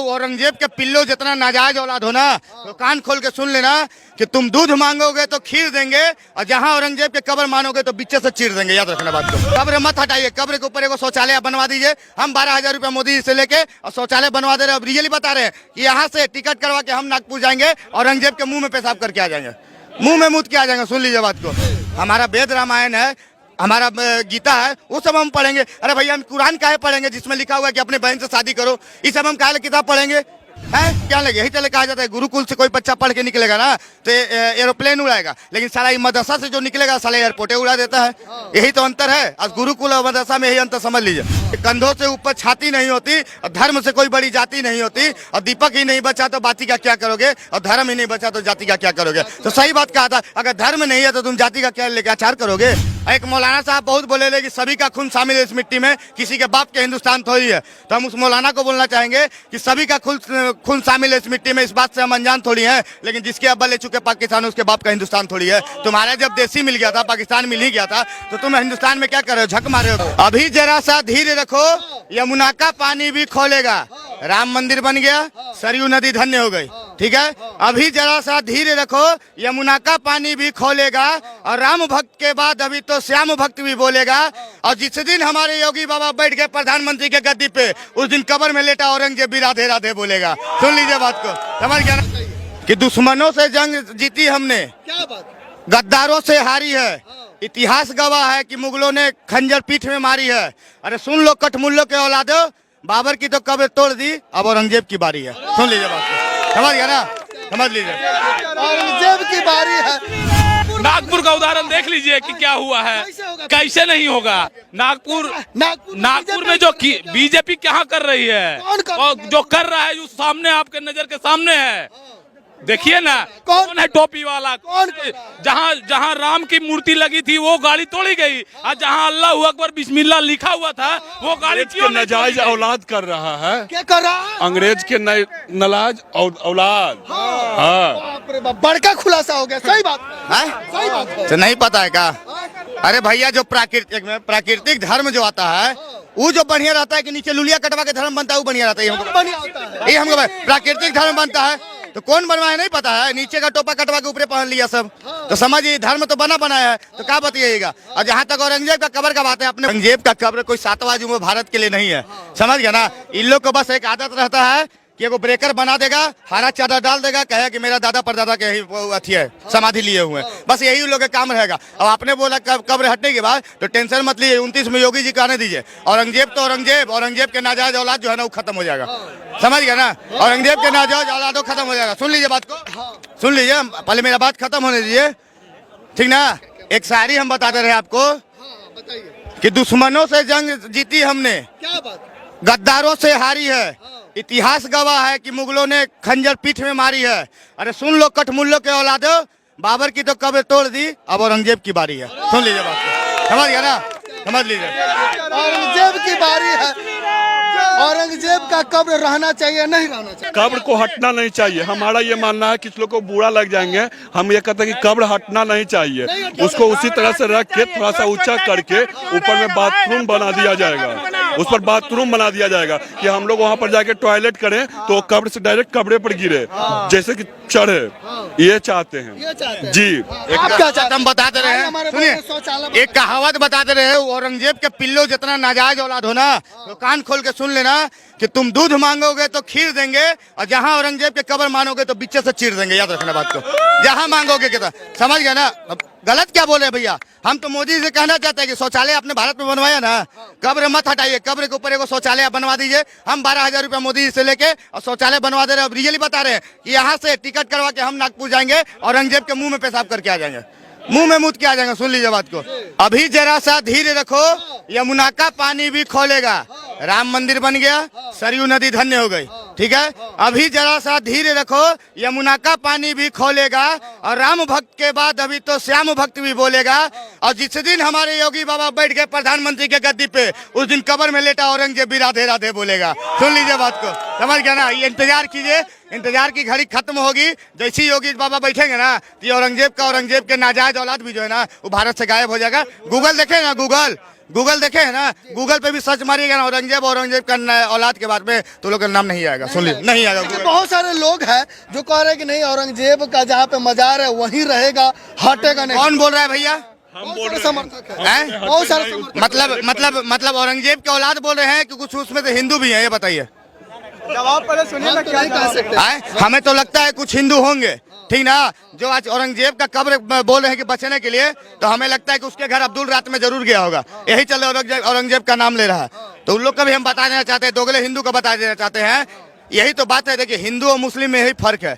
औरंगजेब के पिल्लो जितना नाजायज औलाद हो ना, तो कान खोल के सुन लेना कि तुम दूध मांगोगे तो खीर देंगे, और जहां औरंगजेब के कब्र मानोगे तो बीचे से चीर देंगे। याद रखना बात को। कब्र मत हटाइए, कब्र के ऊपर एगो शौचालय बनवा दीजिए। हम 12,000 रुपया मोदी जी से लेके और शौचालय बनवा दे रहे हैं। रियली बता रहे हैं कि यहाँ से टिकट करवा के हम नागपुर जाएंगे, औरंगजेब के मुंह में पेशाब करके आ जाएंगे, मुंह में मुद के आ जाएंगे। सुन लीजिए बात को। हमारा वेद रामायण है, हमारा गीता है, वो सब हम पढ़ेंगे। अरे भैया हम कुरान काहे पढ़ेंगे जिसमें लिखा हुआ है कि अपने बहन से शादी करो? ये सब हम काहे किताब पढ़ेंगे? है क्या लगे? यही चले कहा जाता है गुरुकुल से कोई बच्चा पढ़ के निकलेगा ना तो एरोप्लेन उड़ाएगा, लेकिन साला मदरसा से जो निकलेगा साला एयरपोर्टे उड़ा देता है। यही तो अंतर है। आज गुरुकुल और मदरसा में यही अंतर समझ लीजिए। कंधों से ऊपर छाती नहीं होती और धर्म से कोई बड़ी जाति नहीं होती, और दीपक ही नहीं बचा तो बाती का क्या करोगे, और धर्म ही नहीं बचा तो जाति का क्या करोगे। तो सही बात कहा था, अगर धर्म नहीं है तो तुम जाति का क्या लेकर आचार करोगे। एक मौलाना साहब बहुत बोले कि सभी का खून शामिल है इस मिट्टी में, किसी के बाप के हिंदुस्तान थोड़ी है। तो हम उस मौलाना को बोलना चाहेंगे कि सभी का खून शामिल है इस मिट्टी में, इस बात से हम अनजान थोड़ी हैं। लेकिन जिसके अब्बा ले चुके पाकिस्तान, उसके बाप का हिंदुस्तान थोड़ी है। तुम्हारा जब देसी मिल गया था, पाकिस्तान मिल ही गया था, तो तुम हिंदुस्तान में क्या कर रहे हो, झक मारे हो। अभी जरा सा धीरे रखो, यमुना का पानी भी खोलेगा। राम मंदिर बन गया, सरयू नदी धन्य हो गई, ठीक है। अभी जरा सा धीरे रखो, यमुना का पानी भी खोलेगा, और राम भक्त के बाद अभी तो श्याम भक्त भी बोलेगा। और जिस दिन हमारे योगी बाबा बैठ गए प्रधानमंत्री के गद्दी पे, उस दिन कब्र में लेटा औरंगजेब भी राधे राधे बोलेगा। सुन लीजिए बात को, समझ गया ना कि दुश्मनों से जंग जीती हमने, क्या बात, गद्दारों से हारी है। इतिहास गवाह है कि मुगलों ने खंजर पीठ में मारी है। अरे सुन लो कठमुल्लों के औलादो, बाबर की तो कब्र तोड़ दी, अब औरंगजेब की बारी है। सुन लीजिए बात को, समझ गया ना, समझ लीजिए औरंगजेब की बारी है। नागपुर का उदाहरण देख लीजिए कि क्या हुआ है, कैसे नहीं होगा। नागपुर में जो बीजेपी क्या कर रही है, और जो कर रहा है जो सामने आपके नजर के सामने है। देखिए ना, कौन है टोपी वाला, कौन? जहाँ राम की मूर्ति लगी थी वो गाड़ी तोड़ी गई, और जहाँ अल्लाह अकबर बिस्मिल्लाह लिखा हुआ था वो गाड़ी क्यों नाजायज औलाद कर रहा है। क्या कर रहा है? अंग्रेज के नाजायज औलाद। हाँ, बड़का खुलासा हो गया। सही बात है, सही बात है। तो नहीं पता है क्या? अरे भैया जो प्राकृतिक धर्म जो आता है वो जो बढ़िया रहता है कि नीचे लुलिया कटवा के धर्म बनता है, वो बढ़िया रहता है। ये हमको प्राकृतिक धर्म बनता है तो कौन बनवाया नहीं पता है। नीचे का टोपा कटवा के ऊपर पहन लिया सब, तो समझिए धर्म तो बना बनाया है, तो क्या बताइएगा। और जहाँ तक औरंगजेब का कब्र का बात है, अपने औरंगजेब का कब्र कोई 7वां जुम्मा भारत के लिए नहीं है, समझ गया ना। इन लोग को बस एक आदत रहता है कि एगो ब्रेकर बना देगा, हरा चादर डाल देगा, कहे कि मेरा दादा परदादा के अथी है, समाधि लिए हुए हैं, बस यही उन लोग का काम रहेगा। अब आपने बोला कब्र हटने के बाद तो टेंशन मत लीजिए, 29 में योगी जी को आने दीजिए। औरंगजेब तो औरंगजेब के नाजायज औलाद जो है ना वो खत्म हो जाएगा, समझ गया ना। औरंगजेब के नाजायज औलादों खत्म हो जाएगा। सुन लीजिए बात को, सुन लीजिए, पहले मेरा बात खत्म होने दीजिए, ठीक ना। एक शायरी हम बताते रहे आपको कि दुश्मनों से जंग जीती हमने, क्या बात, गद्दारों से हारी है। इतिहास गवाह है कि मुगलों ने खंजर पीठ में मारी है। अरे सुन लो कठमुल्लों के औलादो, बाबर की तो कब्र तोड़ दी, अब औरंगजेब की बारी है। सुन लीजिए बात को, समझ गया ना, समझ लीजिए औरंगजेब की बारी है। औरंगजेब का कब्र रहना चाहिए, नहीं रहना चाहिए? कब्र को हटना नहीं चाहिए। हमारा ये मानना है, किसी लोग को बुरा लग जाएंगे, हम ये कहते हैं कि कब्र हटना नहीं चाहिए। उसको उसी तरह से रख के थोड़ा सा ऊंचा करके ऊपर में बाथरूम बना दिया जाएगा, उस पर बाथरूम बना दिया जाएगा कि हम लोग वहाँ पर जाके टॉयलेट करें तो कब्र से डायरेक्ट कब्रे पर गिरे, जैसे कि चढ़े। ये चाहते हैं जी। एक हम बताते रहे हैं, सुनिए, एक कहावत बताते रहे, औरंगजेब के पिल्लो जितना नाजायज औलाद हो ना, तो कान खोल के सुन लेना कि तुम दूध मांगोगे तो खीर देंगे, और जहां औरंगजेब के कब्र मानोगे तो बीचे से चीर देंगे। याद रखना बात को, जहां मांगोगे कितना, समझ गया ना। गलत क्या बोले भैया, हम तो मोदी से कहना चाहते हैं कि शौचालय अपने भारत में बनवाया ना, कब्र मत हटाइए, कब्र के ऊपर एगो शौचालय बनवा दीजिए। हम 12,000 रुपया मोदी जी से लेके और शौचालय बनवा दे रहे हैं। रियली बता रहे हैं कि यहाँ से टिकट करवा के हम नागपुर जाएंगे, औरंगजेब के मुंह में पेशाब करके आ जाएंगे, मुंह में मुद के आ जाएंगे। सुन लीजिए बात को। अभी जरा सा धीरे रखो, यमुना का पानी भी खोलेगा। राम मंदिर बन गया, सरयू नदी धन्य हो गई, ठीक है। अभी जरा सा धीरे रखो, यमुना का पानी भी खोलेगा, और राम भक्त के बाद अभी तो श्याम भक्त भी बोलेगा। और जिस दिन हमारे योगी बाबा बैठ गए प्रधानमंत्री के गद्दी पे, उस दिन कब्र में लेटा औरंगजेब भी राधे राधे बोलेगा। सुन लीजिए बात को, समझ गया ना। ये इंतजार कीजिए, इंतजार की घड़ी खत्म होगी। जैसे योगी बाबा बैठेंगे ना, तो औरंगजेब के नाजायज औलाद भी जो है ना वो भारत से गायब हो जाएगा। गूगल देखे ना, गूगल गूगल देखे है ना, गूगल पे भी सर्च मारिएगा ना औरंगजेब का औलाद के बारे में तो लोग का नाम नहीं आएगा, सुन लीजिए नहीं आएगा। लेकिन बहुत सारे लोग हैं जो कह रहे हैं कि नहीं, औरंगजेब का जहाँ पे मजार है वहीं रहेगा, हटेगा नहीं। कौन बोल रहा है भैया? बहुत सारे समर्थक हैं, हैं? बहुत सारे समर्थक। मतलब औरंगजेब के औलाद बोल रहे हैं कि कुछ उसमें से हिंदू भी हैं, ये बताइए। जवाब पहले सुनिए ना, क्या कह सकते हैं। हमें तो लगता है कुछ हिंदू होंगे, ठीक ना, जो आज औरंगजेब का कब्र बोल रहे हैं कि बचने के लिए, तो हमें लगता है कि उसके घर अब्दुल रात में जरूर गया होगा, यही चल औरंगजेब का नाम ले रहा है। तो उन लोग का भी हम बता देना चाहते हैं, दोगले हिंदू का बता देना चाहते हैं। यही तो बात है, देखिए हिंदू और मुस्लिम में यही फर्क है।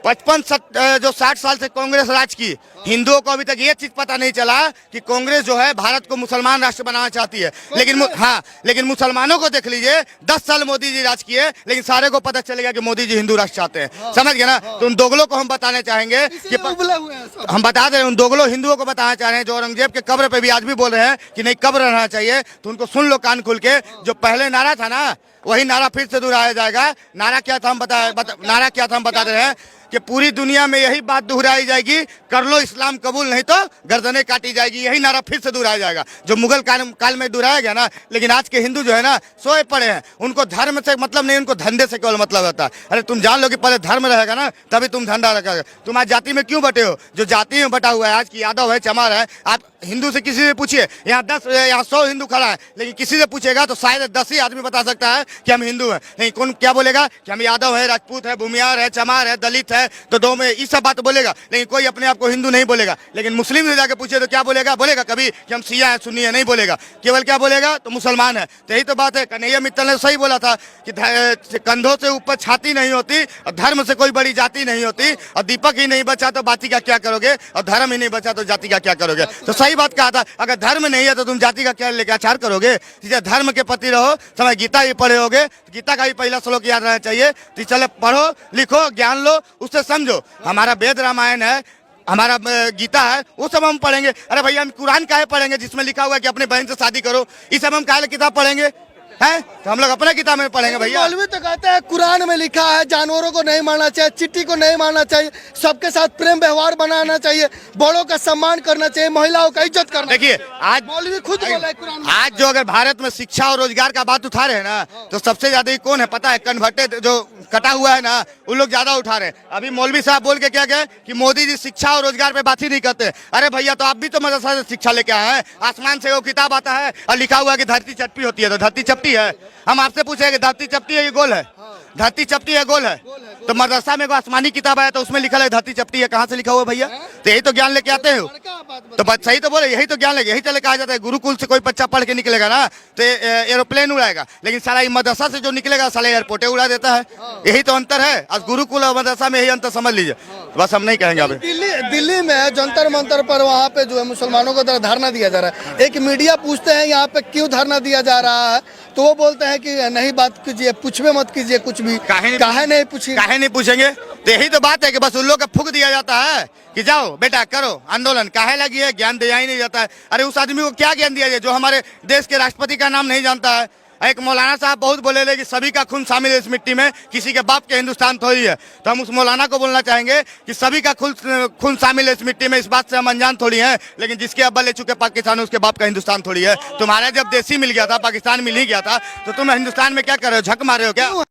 60 साल से कांग्रेस राज की, हिंदुओं को अभी तक ये चीज पता नहीं चला कि कांग्रेस जो है भारत को मुसलमान राष्ट्र बनाना चाहती है। लेकिन मुसलमानों को देख लीजिए, 10 साल मोदी जी राज किए, लेकिन सारे को पता चलेगा कि मोदी जी हिंदू राष्ट्र चाहते हैं। समझ गए ना? तो उन दोगलों को हम बताने चाहेंगे कि हम बता दे रहे हैं, उन दोगलों हिंदुओं को बताना चाह रहे हैं जो औरंगजेब के कब्र पे भी आज भी बोल रहे हैं कि नहीं कब्र रहना चाहिए, तो उनको सुन लो कान खुल के। जो पहले नारा था ना, वही नारा फिर से दोहराया जाएगा। नारा क्या था हम बता दे रहे हैं कि पूरी दुनिया में यही बात दोहराई जाएगी, कर लो इस्लाम कबूल, नहीं तो गर्दनें काटी जाएगी। यही नारा फिर से दोहराया जाएगा जो मुगल काल में दोहराया गया ना। लेकिन आज के हिंदू जो है ना, सोए पड़े हैं, उनको धर्म से मतलब नहीं, उनको धंधे से केवल मतलब रहता है। अरे तुम जान लो कि पहले धर्म रहेगा ना, तभी तुम धंधा रखोगे। तुम आज जाति में क्यों बटे हो? जो जाति में बटा हुआ है आज की यादव है, चमार है। आप हिंदू से किसी से पूछिए, यहाँ 100 हिंदू खड़ा है, लेकिन किसी से पूछेगा तो शायद 10 ही आदमी बता सकता है कि हम हिंदू हैं। नहीं, कौन क्या बोलेगा कि हम यादव है, राजपूत है, भूमियार है, चमार है, दलित है, तो दो में ये सब बात बोलेगा। लेकिन कोई अपने आप को हिंदू नहीं बोलेगा। लेकिन मुस्लिम से जाके पूछे तो क्या बोलेगा? बोलेगा कभी कि हम शिया है, सुन्नी है, नहीं बोलेगा। केवल क्या बोलेगा? तो मुसलमान है। तो यही तो बात है। कन्हैया मित्तल ने सही बोला था कि कंधों से ऊपर छाती नहीं होती और धर्म से कोई बड़ी जाति नहीं होती, और दीपक ही नहीं बचा तो बाती का क्या करोगे, और धर्म ही नहीं बचा तो जाति का क्या करोगे। तो सही बात कहा था, अगर धर्म नहीं है तो तुम जाति का क्या लेकर आचार करोगे? धर्म के प्रति रहो। समय गीता ही पढ़े होगे, गीता का भी पहला श्लोक याद रहना चाहिए। तो चले पढ़ो, लिखो, ज्ञान लो, उससे समझो। हमारा वेद रामायण है, हमारा गीता है, वो सब हम पढ़ेंगे। अरे भैया हम कुरान काहे पढ़ेंगे जिसमें लिखा हुआ है कि अपने बहन से शादी करो? ये सब हम काहे किताब पढ़ेंगे हैं? तो हम लोग अपने किताब में पढ़ेंगे भैया। मौलवी तो कहते हैं कुरान में लिखा है जानवरों को नहीं मारना चाहिए, चिट्टी को नहीं मारना चाहिए, सबके साथ प्रेम व्यवहार बनाना चाहिए, बड़ों का सम्मान करना चाहिए, महिलाओं का इज्जत करना। देखिए आज मौलवी खुद बोला है कुरान में। आज जो अगर भारत में शिक्षा और रोजगार का बात उठा रहे हैं ना, तो सबसे ज्यादा ही कौन है पता है? कन्वर्टेड जो कटा हुआ है ना, उन लोग ज्यादा उठा रहे हैं। अभी मौलवी साहब बोल के क्या गए कि मोदी जी शिक्षा और रोजगार पे बात ही नहीं करते। अरे भैया तो आप भी तो मदरसा से शिक्षा लेके आए हैं। आसमान से वो किताब आता है और लिखा हुआ है कि धरती चपटी होती है, तो धरती चपटी है? हम आपसे पूछे कि धरती चपटी है ये गोल है? धरती चपटी है गोल है? तो मदरसा में को आसमानी किताब आया तो उसमें लिखा है धरती चपटी है, कहाँ से लिखा हुआ भैया? तो यही तो ज्ञान लेके आते हो। तो बात सही तो बोले, यही तो ज्ञान लेके, यही चले कहा जाता है गुरुकुल से कोई बच्चा पढ़ के निकलेगा ना तो एरोप्लेन उड़ाएगा, लेकिन साला मदरसा से जो निकलेगा साला एयरपोर्टे उड़ा देता है। यही तो अंतर है। आज गुरुकुल और मदरसा में यही अंतर समझ लीजिए। बस हम नहीं कहेंगे। अभी दिल्ली में जंतर मंतर पर वहाँ पे जो है मुसलमानों को धरना दिया जा रहा है। एक मीडिया पूछते हैं यहाँ पे क्यों धरना दिया जा रहा है, तो वो बोलते हैं कि नहीं बात कीजिए, पूछवे मत कीजिए कुछ भी। काहे नहीं पूछेंगे? तो यही तो बात है कि बस उन लोग का फूक दिया जाता है कि जाओ बेटा करो आंदोलन। काहे लगी है? ज्ञान दिया ही नहीं जाता है। अरे उस आदमी को क्या ज्ञान दिया जाए जो हमारे देश के राष्ट्रपति का नाम नहीं जानता है? एक मौलाना साहब बहुत बोले कि सभी का खून शामिल है इस मिट्टी में, किसी के बाप के हिंदुस्तान थोड़ी है। तो हम उस मौलाना को बोलना चाहेंगे कि सभी का खून शामिल है इस मिट्टी में, इस बात से हम अनजान थोड़ी हैं। लेकिन जिसके अब्बा ले चुके पाकिस्तान उसके बाप का हिंदुस्तान थोड़ी है। तुम्हारा जब देशी मिल गया था, पाकिस्तान मिल ही गया था, तो तुम हिंदुस्तान में क्या कर रहे हो? झक मार रहे हो क्या?